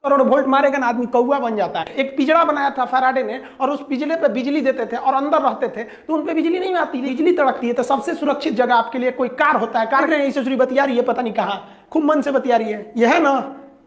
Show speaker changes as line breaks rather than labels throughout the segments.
Crore volt मारेगा ना आदमी कौआ बन जाता है। एक पिंजरा बनाया था फैराडे ने और उस पिंजरे पे बिजली देते थे और अंदर रहते थे तो उन पे बिजली नहीं आती, बिजली तड़कती है। तो सबसे सुरक्षित जगह आपके लिए कोई कार होता है, कार ने ऐसे बतिया रही है पता नहीं कहाँ, खूब मन से बतिया रही है, यह है ना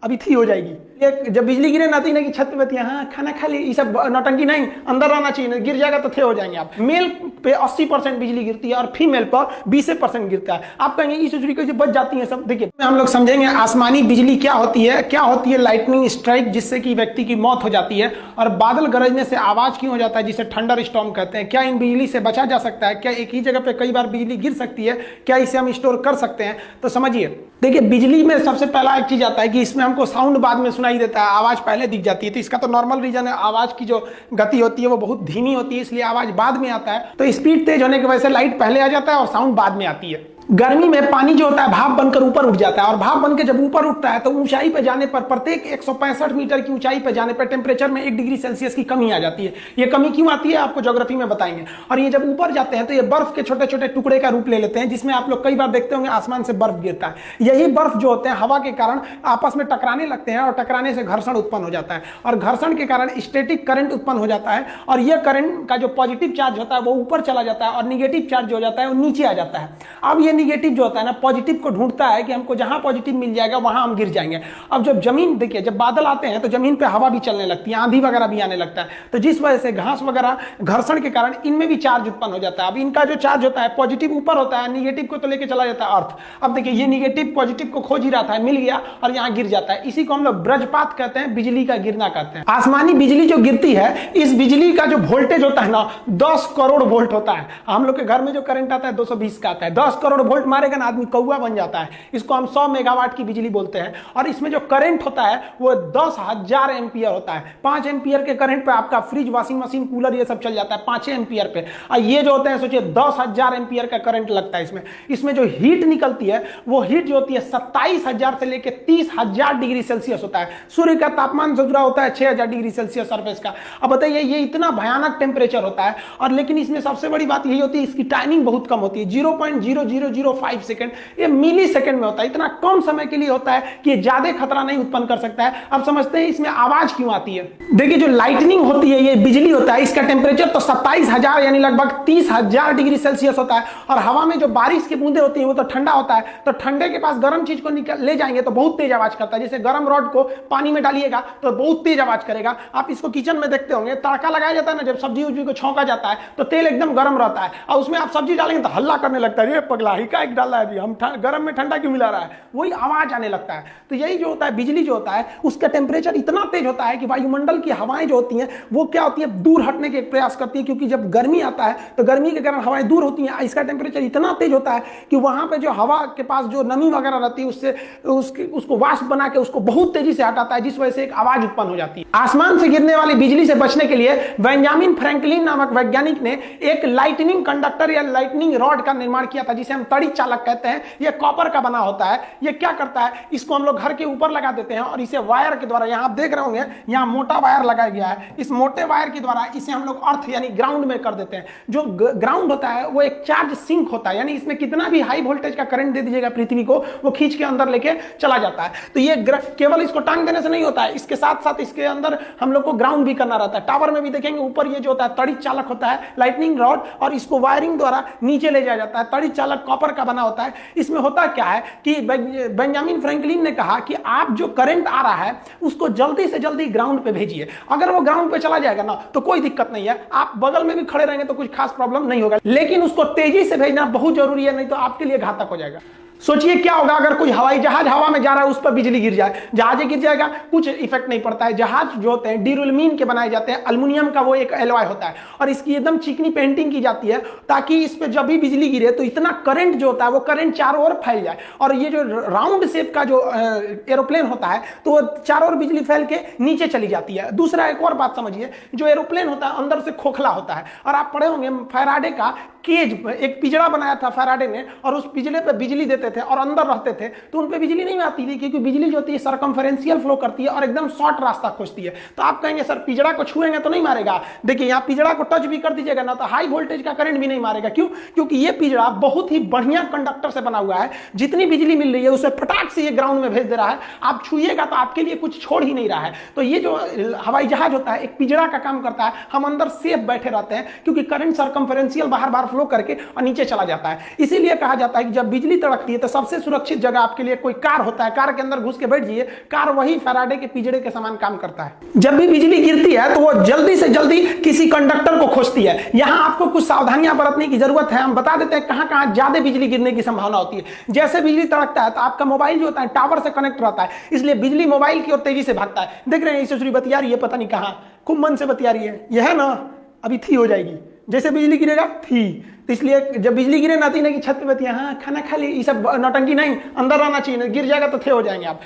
अभी थी हो जाएगी। ये जब बिजली गिरे ना तो छत पे बतिया, हाँ खाना खा ली, ये सब नौटंकी नहीं, अंदर रहना चाहिए, गिर जाएगा तो थे हो जाएंगे आप। मेल पे 80% बिजली गिरती है और फीमेल पर 20% गिरता है। आप कहेंगे इस कैसे बच जाती है सब। देखिए हम लोग समझेंगे आसमानी बिजली क्या होती है, क्या होती है लाइटनिंग स्ट्राइक जिससे कि व्यक्ति की मौत हो जाती है, और बादल गरजने से आवाज क्यों हो जाता है जिसे थंडर स्टॉर्म कहते हैं। क्या इन बिजली से बचा जा सकता है, क्या एक ही जगह पे कई बार बिजली गिर सकती है, क्या इसे हम स्टोर कर सकते हैं। तो समझिए, देखिए बिजली में सबसे पहला एक चीज आता है कि इसमें हमको साउंड बाद में सुनाई देता है, आवाज पहले दिख जाती है। तो इसका तो नॉर्मल रीजन है, आवाज की जो गति होती है वो बहुत धीमी होती है, इसलिए आवाज बाद में आता है। तो स्पीड तेज होने की वजह से लाइट पहले आ जाता है और साउंड बाद में आती है। गर्मी में पानी जो होता है भाप बनकर ऊपर उठ जाता है, और भाप बनकर जब ऊपर उठता है तो ऊंचाई पे जाने पर, प्रत्येक 165 मीटर की ऊंचाई पे जाने पर टेम्परेचर में 1 डिग्री सेल्सियस की कमी आ जाती है। ये कमी क्यों आती है आपको ज्योग्राफी में बताएंगे। और ये जब ऊपर जाते हैं तो ये बर्फ के छोटे छोटे टुकड़े का रूप ले लेते हैं, जिसमें आप लोग कई बार देखते होंगे आसमान से बर्फ गिरता है। यही बर्फ जो होते हैं हवा के कारण आपस में टकराने लगते हैं और टकराने से घर्षण उत्पन्न हो जाता है, और घर्षण के कारण स्टैटिक करंट उत्पन्न हो जाता है। और यह करंट का जो पॉजिटिव चार्ज होता है वो ऊपर चला जाता है और निगेटिव चार्ज जो हो जाता है वो नीचे आ जाता है। अब ये निगेटिव जो होता है ना पॉजिटिव को ढूंढता है कि हमको जहां पॉजिटिव मिल जाएगा वहां हम गिर जाएंगे। अब जब जमीन, देखिए जब बादल आते हैं तो जमीन पे हवा भी चलने लगती है, आंधी वगैरह भी आने लगता है, तो जिस वजह से घास वगैरह घर्षण के कारण इनमें भी चार्ज उत्पन्न हो जाता है। अब इनका जो चार्ज होता है पॉजिटिव ऊपर होता है, निगेटिव को तो लेके चला जाता है अर्थ। अब देखिए ये निगेटिव पॉजिटिव को खोज ही रहा था, मिल गया और यहाँ गिर जाता है। इसी को हम लोग वज्रपात कहते हैं, बिजली का गिरना कहते हैं। आसमानी बिजली जो गिरती है, इस बिजली का जो वोल्टेज होता है ना 10 करोड़ वोल्ट होता है। हम लोग के घर में जो करंट आता है 220 का आता है, 10 करोड़ वोल्ट मारेगा ना आदमी कौआ बन जाता है। इसको हम 100 मेगावाट की बिजली बोलते हैं। और इसमें जो करंट होता है वो 10,000 एम्पियर होता है। 5 एम्पियर के करंट पे आपका फ्रिज, वॉशिंग मशीन, कूलर ये सब चल जाता है 5 एम्पियर पे। और ये जो होते हैं सोचिए 10,000 एम्पियर का करंट लगता है इसमें। इसमें जो हीट निकलती है वो हीट जो होती है 27,000 से लेकर 30,000 डिग्री सेल्सियस होता है। सूर्य का तापमान जो होता है 6,000 डिग्री सेल्सियस सरफेस का। अब बताइए ये इतना भयानक टेम्परेचर होता है, और लेकिन इसमें सबसे बड़ी बात यही होती है इसकी टाइमिंग बहुत कम होती है, 0.0005 सेकंड। ये मिली सेकंड में होता है, इतना कम समय के लिए होता है कि ज्यादा खतरा नहीं उत्पन्न कर सकता है। अब समझते हैं इसमें आवाज क्यों आती है। देखिए जो लाइटनिंग होती है, ये बिजली होता है, इसका टेम्परेचर तो 27,000 यानी लगभग 30,000 डिग्री सेल्सियस होता है। और हवा में जो बारिश की बूंदे होती है वो तो ठंडा होता है, तो ठंडे के पास गर्म चीज को ले जाएंगे तो बहुत तेज आवाज करता है। जैसे गर्म रॉड को पानी में डालिएगा तो बहुत तेज आवाज करेगा। आप इसको किचन में देखते होंगे, तड़का लगाया जाता है ना, जब सब्जी उब्जी को छौंका जाता है तो तेल एकदम गर्म रहता है, और उसमें आप सब्जी डालेंगे तो हल्ला करने लगता है, ये पगला ही का एक डाला है जी, हम गर्म में ठंडा क्यों मिला रहा है, वही आवाज आने लगता है। तो यही जो होता है बिजली जो होता है उसका टेम्परेचर इतना तेज होता है कि वायुमंडल की हवाएं जो होती हैं वो क्या होती है दूर हटने के प्रयास करती है, क्योंकि जब गर्मी आता है तो गर्मी के कारण हवाएं दूर होती हैं। इसका टेम्परेचर इतना तेज होता है कि वहां पे जो हवा के पास जो नमी वगैरह रहती है उससे उसको वाष्प बना के उसको बहुत तेजी से हटाता है, जिस वजह से एक आवाज उत्पन्न हो जाती है। आसमान से गिरने वाली बिजली से बचने के लिए बेंजामिन फ्रैंकलिन नामक वैज्ञानिक ने एक लाइटनिंग कंडक्टर या लाइटनिंग रॉड का निर्माण किया था, जिसे हम तड़ी चालक कहते हैं। यह कॉपर का बना होता है। यह क्या करता है, इसको हम लोग घर के ऊपर लगा देते हैं और इसे वायर के द्वारा, यहां आप देख रहे होंगे यहां मोटा वायर लगाया गया है, इस मोटे वायर के द्वारा इसे हम लोग अर्थ यानी ग्राउंड में कर देते हैं। जो ग्राउंड होता है वो एक चार्ज सिंक होता है, यानी इसमें कितना भी हाई वोल्टेज का करंट दे दीजिएगा पृथ्वी को, वो खींच के अंदर लेके चला जाता है। तो ये केवल इसको टांग देने से नहीं होता है, इसके साथ साथ इसके अंदर हम लोग को ग्राउंड भी करना रहता है। टावर में भी देखेंगे ऊपर ये जो होता है तड़ी चालक होता है, लाइटनिंग रॉड, और इसको वायरिंग द्वारा नीचे ले जाया जाता है। तड़ी चालक कॉपर का बना होता है। इसमें होता क्या है कि बेंजामिन फ्रैंकलिन ने कहा कि आप जो करंट आ रहा है उसको जल्दी से जल्दी ग्राउंड पे भेजिए। अगर वो ग्राउंड पे चला जाएगा ना तो कोई दिक्कत नहीं है, आप बगल में भी खड़े रहेंगे तो कुछ खास प्रॉब्लम नहीं होगा, लेकिन उसको तेजी से भेजना बहुत जरूरी है, नहीं तो आपके लिए घातक हो जाएगा। सोचिए क्या होगा अगर कोई हवाई जहाज हवा में जा रहा है उस पर बिजली गिर जाए, जहाज गिर जाएगा, कुछ इफेक्ट नहीं पड़ता है। जहाज जो होते हैं ड्यूरेलिन के बनाए जाते हैं, अल्युमिनियम का वो एक एलॉय होता है, और इसकी एकदम चिकनी पेंटिंग की जाती है ताकि इस पे जब भी बिजली गिरे तो इतना करंट जो होता है वो करंट चारों ओर फैल जाए। और ये जो राउंड शेप का जो एरोप्लेन होता है तो वो चारों ओर बिजली फैल के नीचे चली जाती है। दूसरा एक और बात समझिए, जो एरोप्लेन होता है अंदर से खोखला होता है, और आप पढ़े होंगे फैराडे का केज, एक पिंजड़ा बनाया था फैराडे ने, और उस पिंजड़े पे बिजली देते थे और अंदर रहते थे, तो उन पे बिजली नहीं आती थी, क्योंकि बिजली जो होती है सरकमफेरेंशियल फ्लो करती है और एकदम शॉर्ट रास्ता खोजती है। तो आप कहेंगे सर पिंजड़ा को छुएंगे तो नहीं मारेगा। देखिए यहाँ पिंजड़ा को टच भी कर दीजिएगा ना तो हाई वोल्टेज का करंट भी नहीं मारेगा। क्यों? क्योंकि ये पिंजड़ा बहुत ही बढ़िया कंडक्टर से बना हुआ है, जितनी बिजली मिल रही है उसे फटाक से ये ग्राउंड में भेज दे रहा है। आप छुएगा तो आपके लिए कुछ छोड़ ही नहीं रहा है। तो ये जो हवाई जहाज होता है एक पिंजड़ा का काम करता है, हम अंदर सेफ बैठे रहते हैं, क्योंकि करंट सरकमफेरेंशियल बाहर बाहर फ्लो करके और नीचे चला जाता है। इसीलिए कहा जाता है कि जब बिजली तड़कती है तो सबसे सुरक्षित जगह आपके लिए कोई कार होता है, कार के अंदर घुस के बैठ जाइए, कार वही फैराडे के पिंजड़े के समान काम करता है। जब भी बिजली गिरती है तो वो जल्दी से जल्दी किसी कंडक्टर को खोजती है। यहां आपको कुछ सावधानियां बरतने की जरूरत है। हम बता देते हैं कहां कहां ज्यादा बिजली गिरने की संभावना होती है। जैसे बिजली तड़कता है तो आपका मोबाइल जो होता है टावर से कनेक्ट रहता है, इसलिए बिजली मोबाइल की ओर तेजी से भागता है। देख रहे हैं ईश्वरी बतिया रही है, पता नहीं कहां खूब मन से बतिया रही है। यह है ना, अभी थी हो जाएगी, जैसे बिजली गिरेगा थी। तो इसलिए जब बिजली गिरे नाती ना कि छत पे बतिया, हाँ खाना खा ली, ये सब नौटंकी नहीं, अंदर रहना चाहिए, गिर जाएगा तो थे हो जाएंगे आप।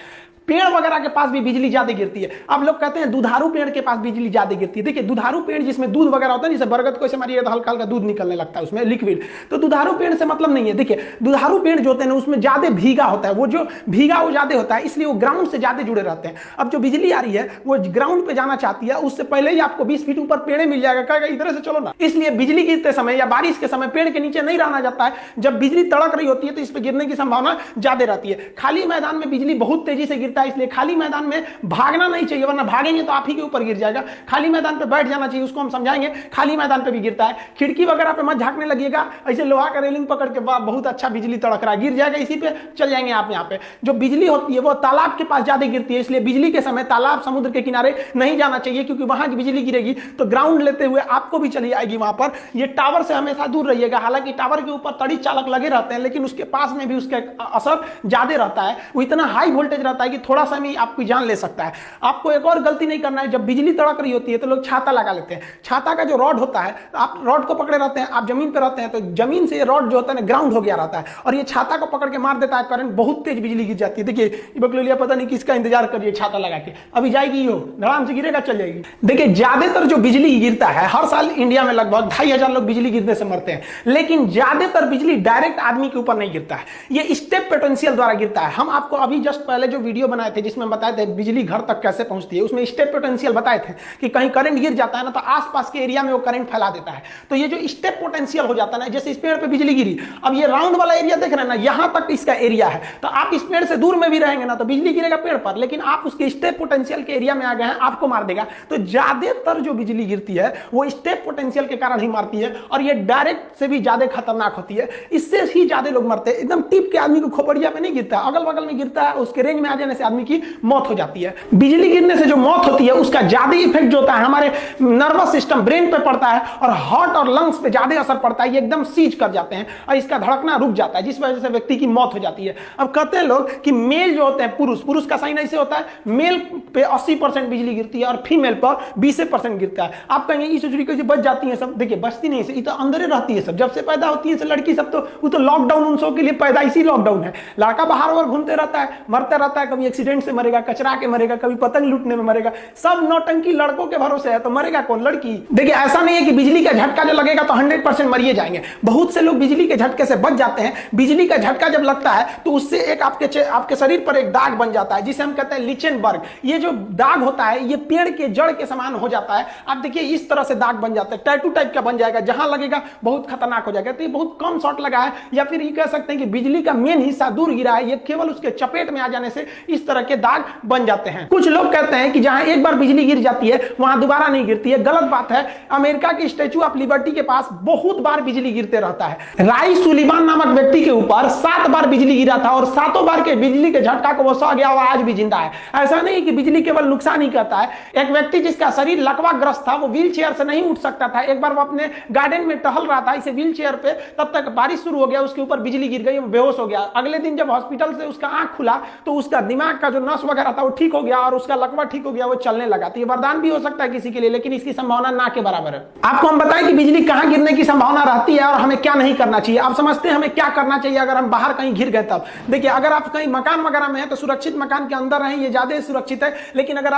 पेड़ वगैरह के पास भी बिजली ज्यादा गिरती है। आप लोग कहते हैं दुधारू पेड़ के पास बिजली ज्यादा गिरती है। देखिए दुधारू पेड़ जिसमें दूध वगैरह होता है, जैसे बरगद को ऐसे मारिए तो हल्का हल्का दूध निकलने लगता है उसमें लिक्विड, तो दुधारू पेड़ से मतलब नहीं है। देखिए दुधारू पेड़ जो होते हैं उसमें ज्यादा भीगा होता है, वो जो भीगा वो ज्यादा होता है, इसलिए वो ग्राउंड से ज्यादा जुड़े रहते हैं। अब जो बिजली आ रही है वो ग्राउंड पे जाना चाहती है, उससे पहले ही आपको 20 फीट ऊपर पेड़ मिल जाएगा, कहेगा इधर से चलो ना। इसलिए बिजली गिरते समय या बारिश के समय पेड़ के नीचे नहीं रहना जाता है। जब बिजली तड़क रही होती है तो इस पर गिरने की संभावना ज्यादा रहती है। खाली मैदान में बिजली बहुत तेजी से गिरता है, इसलिए खाली मैदान में भागना नहीं चाहिए, वरना भागेंगे तो आप ही के ऊपर गिर जाएगा। खाली मैदान पे बैठ जाना चाहिए, उसको हम समझाएंगे। खाली मैदान पे भी गिरता है, खिड़की वगैरह पे मत झांकने लगिएगा, ऐसे लोहा का रेलिंग पकड़ के बहुत अच्छा बिजली तड़क रहा है, गिर जाएगा, इसी पे चल जाएंगे आप। यहाँ पे जो बिजली होती है वो तालाब के पास ज्यादा गिरती है, इसलिए बिजली के समय तालाब समुद्र के किनारे नहीं जाना चाहिए, क्योंकि वहां की बिजली गिरेगी तो ग्राउंड लेते हुए आपको भी चली आएगी वहां पर। ये टावर से हमेशा दूर रहिएगा। हालांकि टावर के ऊपर तड़ी चालक लगे रहते हैं, लेकिन उसके पास में भी उसका असर ज्यादा रहता है, वो इतना हाई वोल्टेज रहता है कि थोड़ा सा भी आपकी जान ले सकता है। आपको एक और गलती नहीं करना है, जब बिजली तड़क रही होती है तो लोग छाता लगा लेते हैं। छाता का जो रॉड होता है, आप रॉड को पकड़े रहते हैं, आप जमीन पर रहते हैं, तो जमीन से रॉड जो होता है ना ग्राउंड हो गया रहता है, और ये छाता को पकड़ के मार देता है करंट, बहुत तेज बिजली गिर जाती है। देखिए बकलोलिया पता नहीं किसका इंतजार करिए, छाता लगा के अभी जाएगी, हो धड़ाम से गिरेगा चल जाएगी। देखिए ज्यादातर जो बिजली गिरता है, हर साल इंडिया में लगभग 2500 लोग बिजली गिरने से मरते हैं, लेकिन ज्यादातर बिजली डायरेक्ट आदमी के ऊपर नहीं गिरता है, ये स्टेप पोटेंशियल द्वारा गिरता है। हम आपको अभी जस्ट पहले जो वीडियो बनाए थे जिसमें बताए थे बिजली घर तक कैसे पहुंचती है, उसमें स्टेप पोटेंशियल बताए थे कि कहीं करंट गिर जाता है ना तो आसपास के एरिया में वो करंट फैला देता है। तो ये जो स्टेप पोटेंशियल हो जाता है ना, जैसे इस पेड़ पे बिजली गिरी, अब ये राउंड वाला एरिया देख रहे हैं ना, यहां तक इसका एरिया है, तो आप इस पेड़ से दूर में भी रहेंगे ना तो बिजली गिरेगा पेड़ पर, लेकिन आप उसके स्टेप पोटेंशियल के एरिया में आ गए हैं, आपको मार देगा। तो ज्यादातर जो बिजली गिरती है वो स्टेप पोटेंशियल के कारण ही मारती है, और ये डायरेक्ट से भी ज्यादा खतरनाक होती है, इससे ही ज्यादा लोग मरते हैं। एकदम टिप के आदमी को खोपड़िया पे नहीं गिरता, अगल बगल में गिरता है, उसके रेंज में आ जाने से आदमी की मौत हो जाती है। बिजली गिरने से जो मौत होती है उसका ज्यादा इफेक्ट जो होता है हमारे नर्वस सिस्टम ब्रेन पे पड़ता है, और हार्ट और लंग्स पे ज्यादा असर पड़ता है, ये एकदम सीज कर जाते हैं और इसका धड़कना रुक जाता है, जिस वजह से व्यक्ति की मौत हो जाती है। अब कहते हैं लोग कि मेल जो होते हैं, पुरुष का साइन ऐसे होता है, मेल पे 80% बिजली गिरती है और फीमेल पर 20% गिरता है। आप कहेंगे इस चोरी कैसे बच जाती है सब, देखिए बचती नहीं है, ये तो अंदर रहती है सब, जब से पैदा होती है लड़की सब, तो वो तो लॉकडाउन उन सब के लिए पैदाइशी लॉकडाउन है। लड़का बाहर और घूमते रहता है, मरते रहता है, कभी एक्सीडेंट से मरेगा, कचरा के मरेगा, कभी पतंग लूटने में मरेगा, सब नौटंकी लड़कों के भरोसे है, तो मरेगा कौन? लड़की। देखिए ऐसा नहीं है कि बिजली का झटका जो लगेगा तो 100% मरिए जाएंगे, बहुत से लोग बिजली के झटके से बच जाते हैं। बिजली का झटका जब लगता है तो उससे एक आपके शरीर पर एक दाग बन जाता है, जिसे हम कहते हैं लिचेनबर्ग। ये जो दाग होता है ये पेड़ के जड़ के समान हो जाता है। आप देखिए इस तरह से दाग बन जाता है, टैटू टाइप का बन जाएगा, जहां लगेगा बहुत खतरनाक हो जाएगा। तो ये बहुत कम शॉट लगा है, या फिर ये कह सकते हैं कि बिजली का मेन हिस्सा दूर गिरा है, ये केवल उसके चपेट में आ जाने से इस तरह के दाग बन जाते हैं। कुछ लोग कहते हैं कि जहां एक बार बिजली गिर जाती है वहां दोबारा नहीं गिरती है, गलत बात है। अमेरिका के स्टैच्यू ऑफ लिबर्टी के पास बहुत बार बिजली गिरते रहता है। राय सुलिवान नामक व्यक्ति के ऊपर 7 बार बिजली गिरा था, और 7 बार के बिजली के झटका को वो सह गया और आज भी जिंदा है। ऐसा नहीं कि बिजली केवल नुकसान ही करता है। एक व्यक्ति जिसका शरीर लकवाग्रस्त था, वो व्हील चेयर से नहीं उठ सकता था, एक बार वो अपने गार्डन में टहल रहा था इसे व्हील चेयर पे, तब तक बारिश शुरू हो गया, उसके ऊपर बिजली गिर गई, वो बेहोश हो गया। अगले दिन जब हॉस्पिटल से उसका आंख खुला तो उसका दिमाग का जो नस वगैरह था वो ठीक हो गया, और उसका लकवा ठीक हो गया, वो चलने लगा। तो ये वरदान भी हो सकता है किसी के लिए, लेकिन इसकी संभावना ना के बराबर है। आपको हम बताएं कि बिजली कहां गिरने की संभावना रहती है और हमें क्या नहीं करना चाहिए। आप समझते हैं हमें क्या करना चाहिए अगर हम बाहर कहीं गिर गए तब? देखिए अगर आप कहीं मकान वगैरह में है तो सुरक्षित मकान के अंदर रहें, ये ज्यादा सुरक्षित है। लेकिन अगर